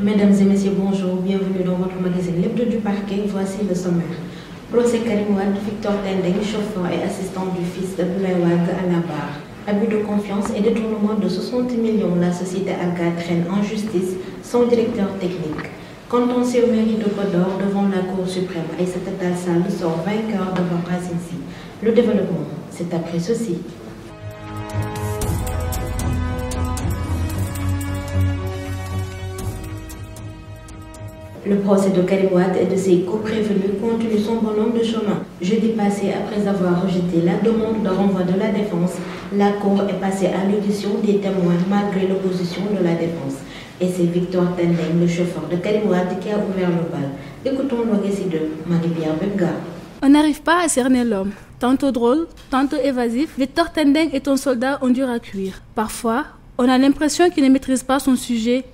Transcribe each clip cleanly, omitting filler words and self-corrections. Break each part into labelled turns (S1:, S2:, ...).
S1: Mesdames et messieurs, bonjour, bienvenue dans votre magazine L'Hebdo du Parquet. Voici le sommaire. Procès Karim Wade, Victor Tendeng, chauffeur et assistant du fils d'Abdoulaye Wade à la barre. Abus de confiance et détournement de 60 millions, la société Alga traîne en justice son directeur technique. Contentieux au mairie de Podor devant la Cour suprême, Aïssata Tall Sall sort vainqueur devant Racine Sy. Le développement, c'est après ceci. Le procès de Karim Wade et de ses co-prévenus continue son bon nombre de chemin. Jeudi passé, après avoir rejeté la demande de renvoi de la défense, la Cour est passée à l'audition des témoins malgré l'opposition de la défense. Et c'est Victor Tendeng, le chauffeur de Karim Wade, qui a ouvert le bal. Écoutons le récit de Marie-Pierre Benga.
S2: On n'arrive pas à cerner l'homme. Tantôt drôle, tantôt évasif, Victor Tendeng est un soldat en dur à cuire. Parfois, on a l'impression qu'il ne maîtrise pas son sujet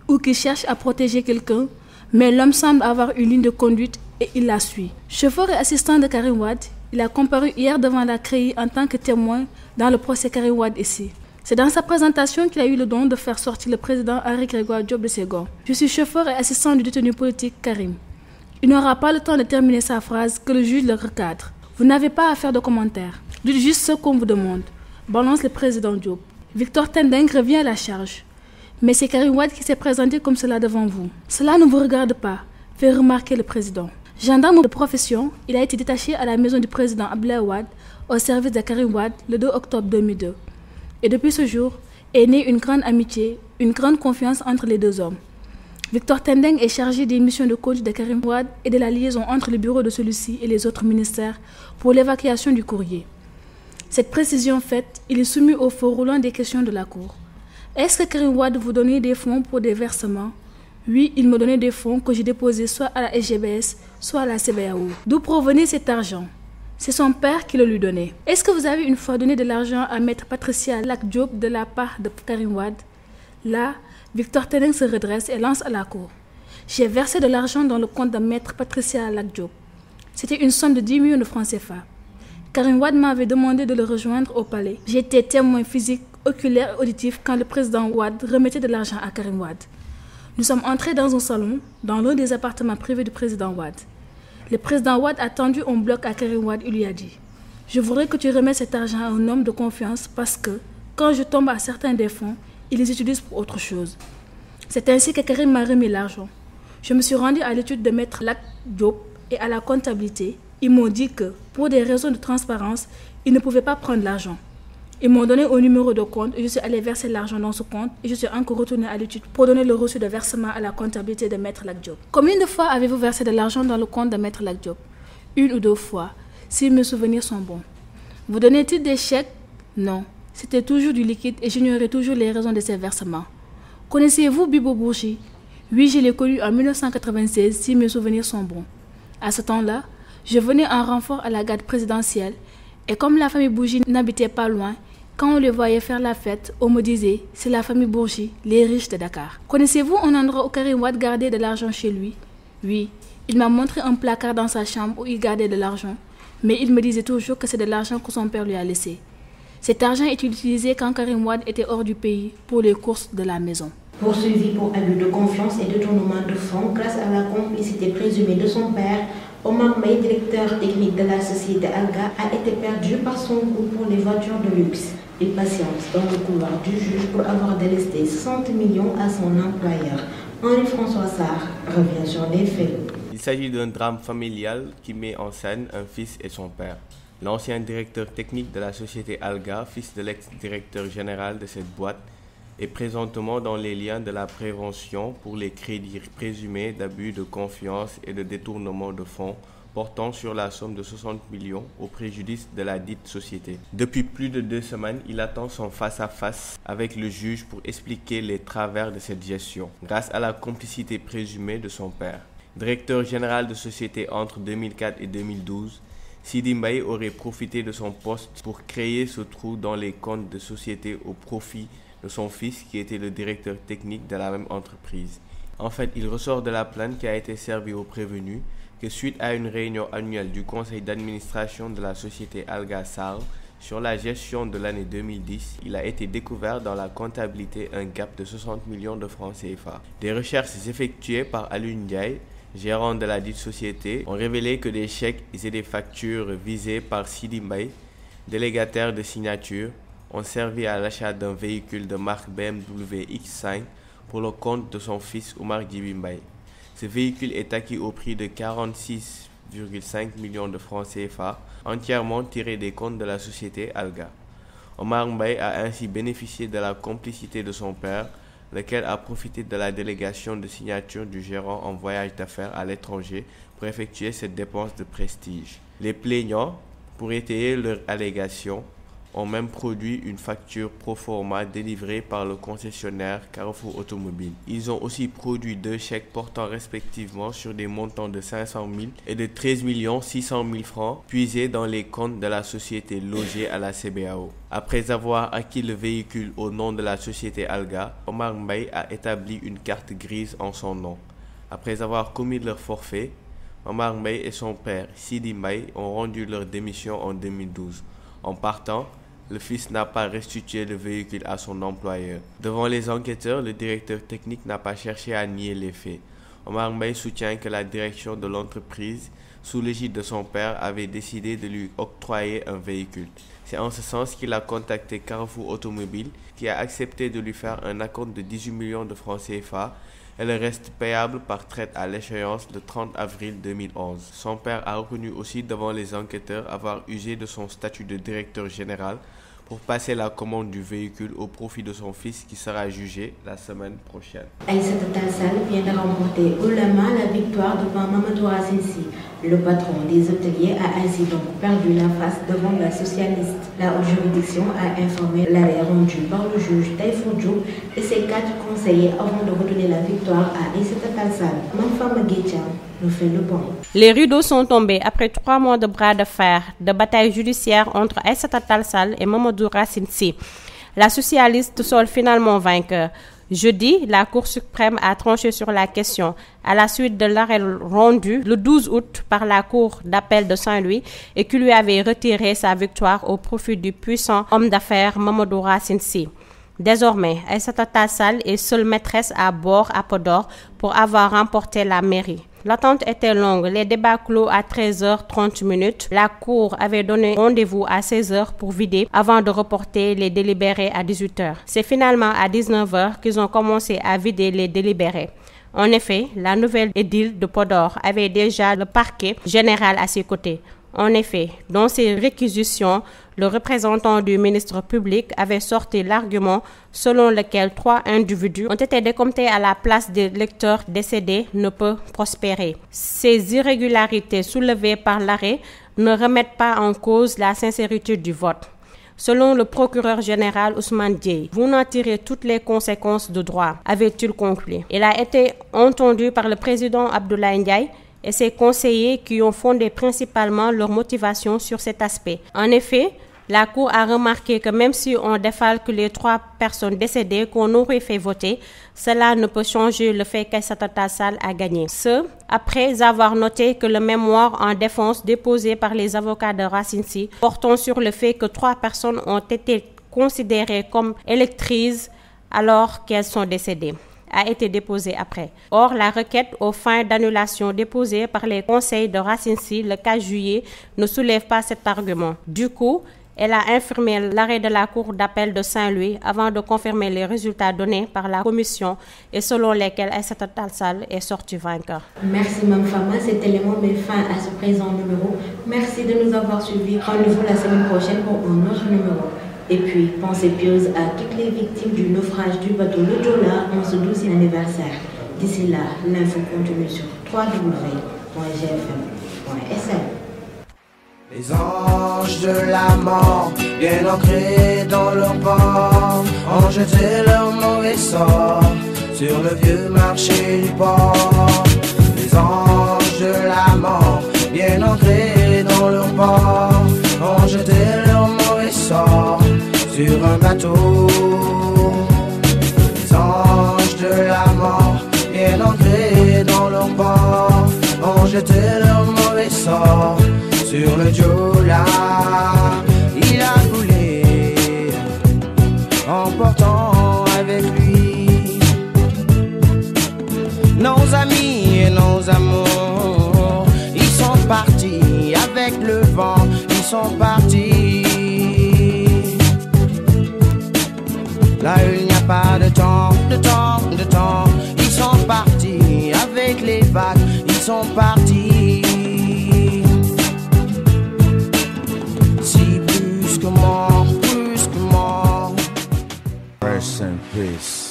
S2: ou qu'il cherche à protéger quelqu'un, mais l'homme semble avoir une ligne de conduite et il la suit. Chauffeur et assistant de Karim Wade, il a comparu hier devant la CREI en tant que témoin dans le procès Karim Wade ici. C'est dans sa présentation qu'il a eu le don de faire sortir le président Henri Grégoire Diop de Senghor. Je suis chauffeur et assistant du détenu politique Karim. Il n'aura pas le temps de terminer sa phrase que le juge le recadre. Vous n'avez pas à faire de commentaires. Dites juste ce qu'on vous demande. Balance le président Diop. Victor Tendeng revient à la charge. Mais c'est Karim Wade qui s'est présenté comme cela devant vous. Cela ne vous regarde pas, fait remarquer le président. Gendarme de profession, il a été détaché à la maison du président Abdoulaye Wade au service de Karim Wade le 2 octobre 2002. Et depuis ce jour, est née une grande amitié, une grande confiance entre les deux hommes. Victor Tendeng est chargé des missions de coach de Karim Wade et de la liaison entre le bureau de celui-ci et les autres ministères pour l'évacuation du courrier. Cette précision faite, il est soumis au feu roulant des questions de la Cour. Est-ce que Karim Wade vous donnait des fonds pour des versements? Oui, il me donnait des fonds que j'ai déposés soit à la SGBS, soit à la CBAO. D'où provenait cet argent? C'est son père qui le lui donnait. Est-ce que vous avez une fois donné de l'argent à maître Patricia Lac Diop de la part de Karim Wade? Là, Victor Tendeng se redresse et lance à la Cour. J'ai versé de l'argent dans le compte de maître Patricia Lac Diop. C'était une somme de 10 millions de francs CFA. Karim Wade m'avait demandé de le rejoindre au palais. J'étais témoin physique, oculaire et auditif quand le président Wade remettait de l'argent à Karim Wade. Nous sommes entrés dans un salon, dans l'un des appartements privés du président Wade. Le président Wade a tendu un bloc à Karim Wade et lui a dit « Je voudrais que tu remettes cet argent à un homme de confiance parce que, quand je tombe à certains des fonds, il les utilise pour autre chose. » C'est ainsi que Karim m'a remis l'argent. Je me suis rendu à l'étude de maître Lac Diop et à la comptabilité. Ils m'ont dit que, pour des raisons de transparence, ils ne pouvaient pas prendre l'argent. Ils m'ont donné un numéro de compte et je suis allé verser l'argent dans ce compte et je suis encore retourné à l'étude pour donner le reçu de versement à la comptabilité de maître Lac Diop. Combien de fois avez-vous versé de l'argent dans le compte de maître Lac Diop? Une ou deux fois, si mes souvenirs sont bons. Vous donnez-il des chèques? Non. C'était toujours du liquide et j'ignorais toujours les raisons de ces versements. Connaissez-vous Bibo Bourgi? Oui, je l'ai connu en 1996 si mes souvenirs sont bons. À ce temps-là, je venais en renfort à la garde présidentielle et comme la famille Bourgi n'habitait pas loin, quand on les voyait faire la fête, on me disait « c'est la famille Bourgi, les riches de Dakar ». Connaissez-vous un endroit où Karim Wade gardait de l'argent chez lui? Oui, il m'a montré un placard dans sa chambre où il gardait de l'argent, mais il me disait toujours que c'est de l'argent que son père lui a laissé. Cet argent est utilisé quand Karim Wade était hors du pays pour les courses de la maison.
S1: Poursuivi pour abus de confiance et détournement de fonds grâce à la complicité présumée de son père, Omar May, directeur technique de la société Alga, a été perdu par son goût pour les voitures de luxe. Il patiente dans le couloir du juge pour avoir délesté 60 millions à son employeur. Henri-François Sarr revient sur les faits.
S3: Il s'agit d'un drame familial qui met en scène un fils et son père. L'ancien directeur technique de la société Alga, fils de l'ex-directeur général de cette boîte, est présentement dans les liens de la prévention pour les crédits présumés d'abus de confiance et de détournement de fonds portant sur la somme de 60 millions au préjudice de la dite société. Depuis plus de 2 semaines, il attend son face-à-face avec le juge pour expliquer les travers de cette gestion, grâce à la complicité présumée de son père. Directeur général de société entre 2004 et 2012, Sidi Mbaye aurait profité de son poste pour créer ce trou dans les comptes de société au profit de son fils qui était le directeur technique de la même entreprise. En fait, il ressort de la plainte qui a été servie aux prévenus que suite à une réunion annuelle du conseil d'administration de la société Alga Sall, Sur la gestion de l'année 2010, il a été découvert dans la comptabilité un gap de 60 millions de francs CFA. Des recherches effectuées par Alioune Ndiaye, gérant de la dite société, ont révélé que des chèques et des factures visés par Sidi Mbaye, délégataire de signature, ont servi à l'achat d'un véhicule de marque BMW X5 pour le compte de son fils Oumar Djibi Mbaye. Ce véhicule est acquis au prix de 46,5 millions de francs CFA, entièrement tiré des comptes de la société Alga. Oumar Mbaye a ainsi bénéficié de la complicité de son père, lequel a profité de la délégation de signature du gérant en voyage d'affaires à l'étranger pour effectuer cette dépense de prestige. Les plaignants, pour étayer leur allégation, ont même produit une facture pro forma délivrée par le concessionnaire Carrefour Automobile. Ils ont aussi produit 2 chèques portant respectivement sur des montants de 500 000 et de 13 600 000 francs puisés dans les comptes de la société logée à la CBAO. Après avoir acquis le véhicule au nom de la société Alga, Oumar Mbaye a établi une carte grise en son nom. Après avoir commis leur forfait, Oumar Mbaye et son père, Sidi Mbaye, ont rendu leur démission en 2012. En partant, le fils n'a pas restitué le véhicule à son employeur. Devant les enquêteurs, le directeur technique n'a pas cherché à nier les faits. Oumar Mbaye soutient que la direction de l'entreprise, sous l'égide de son père, avait décidé de lui octroyer un véhicule. C'est en ce sens qu'il a contacté Carrefour Automobile, qui a accepté de lui faire un acompte de 18 millions de francs CFA et le reste payable par traite à l'échéance le 30 avril 2011. Son père a reconnu aussi devant les enquêteurs avoir usé de son statut de directeur général pour passer la commande du véhicule au profit de son fils qui sera jugé la semaine prochaine.
S1: Aïssata Tall Sall vient de remporter haut la main la victoire devant Mamadou Racine Sy. Le patron des hôteliers a ainsi donc perdu la face devant la socialiste. La haute juridiction a informé l'arrêt rendu par le juge Taïfou Diop et ses 4 conseillers avant de redonner la victoire à Aïssata Tall Sall. Mamfama Guetcha nous fait le point.
S4: Les rideaux sont tombés après 3 mois de bras de fer, de bataille judiciaire entre Aïssata Tall Sall et Mamadou Racine Sy. La socialiste sort finalement vainqueur. Jeudi, la Cour suprême a tranché sur la question à la suite de l'arrêt rendu le 12 août par la Cour d'appel de Saint-Louis et qui lui avait retiré sa victoire au profit du puissant homme d'affaires Mamadou Racine Sy. Désormais, Aïssata Tall Sall est seule maîtresse à bord à Podor pour avoir remporté la mairie. L'attente était longue, les débats clos à 13h30. La Cour avait donné rendez-vous à 16h pour vider avant de reporter les délibérés à 18h. C'est finalement à 19h qu'ils ont commencé à vider les délibérés. En effet, la nouvelle édile de Podor avait déjà le parquet général à ses côtés. En effet, dans ses réquisitions, le représentant du ministre public avait sorti l'argument selon lequel 3 individus ont été décomptés à la place des lecteurs décédés ne peut prospérer. Ces irrégularités soulevées par l'arrêt ne remettent pas en cause la sincérité du vote. Selon le procureur général Ousmane Dieye, vous n'en tirez toutes les conséquences de droit, avait-il conclu. Il a été entendu par le président Abdoulaye Ndiaye et ses conseillers qui ont fondé principalement leur motivation sur cet aspect. En effet, la Cour a remarqué que même si on défalque les 3 personnes décédées qu'on aurait fait voter, cela ne peut changer le fait qu'Aïssata Tall Sall a gagné. Ce, après avoir noté que le mémoire en défense déposé par les avocats de Racine Sy portant sur le fait que 3 personnes ont été considérées comme électrices alors qu'elles sont décédées a été déposée après. Or, la requête aux fins d'annulation déposée par les conseils de Racine Sy le 4 juillet ne soulève pas cet argument. Du coup, elle a infirmé l'arrêt de la Cour d'appel de Saint-Louis avant de confirmer les résultats donnés par la commission et selon lesquels Aïssata Tall Sall est sortie vainqueur.
S1: Merci Mamfama, cet élément met fin à ce présent numéro. Merci de nous avoir suivis. Rendez-vous la semaine prochaine pour un autre numéro. Et puis, pensez pieuse à toutes les victimes du naufrage du bateau Le Joola en ce 12e anniversaire. D'ici là, l'info continue sur www.gfm.sn.
S5: Les anges de la mort, bien ancrés dans leur port, ont jeté leur mauvais sort sur le vieux marché du port. Les anges de la mort, bien ancrés dans leur port, ont jeté leur mauvais sort sur un bateau. Les anges de la mort, bien ancrés dans leur port, ont jeté leur mauvais sort sur le Joola. Il a ils sont partis. Là il n'y a pas de temps, de temps, de temps. Ils sont partis avec les vagues, ils sont partis. Si brusquement, brusquement.
S6: Rest in peace.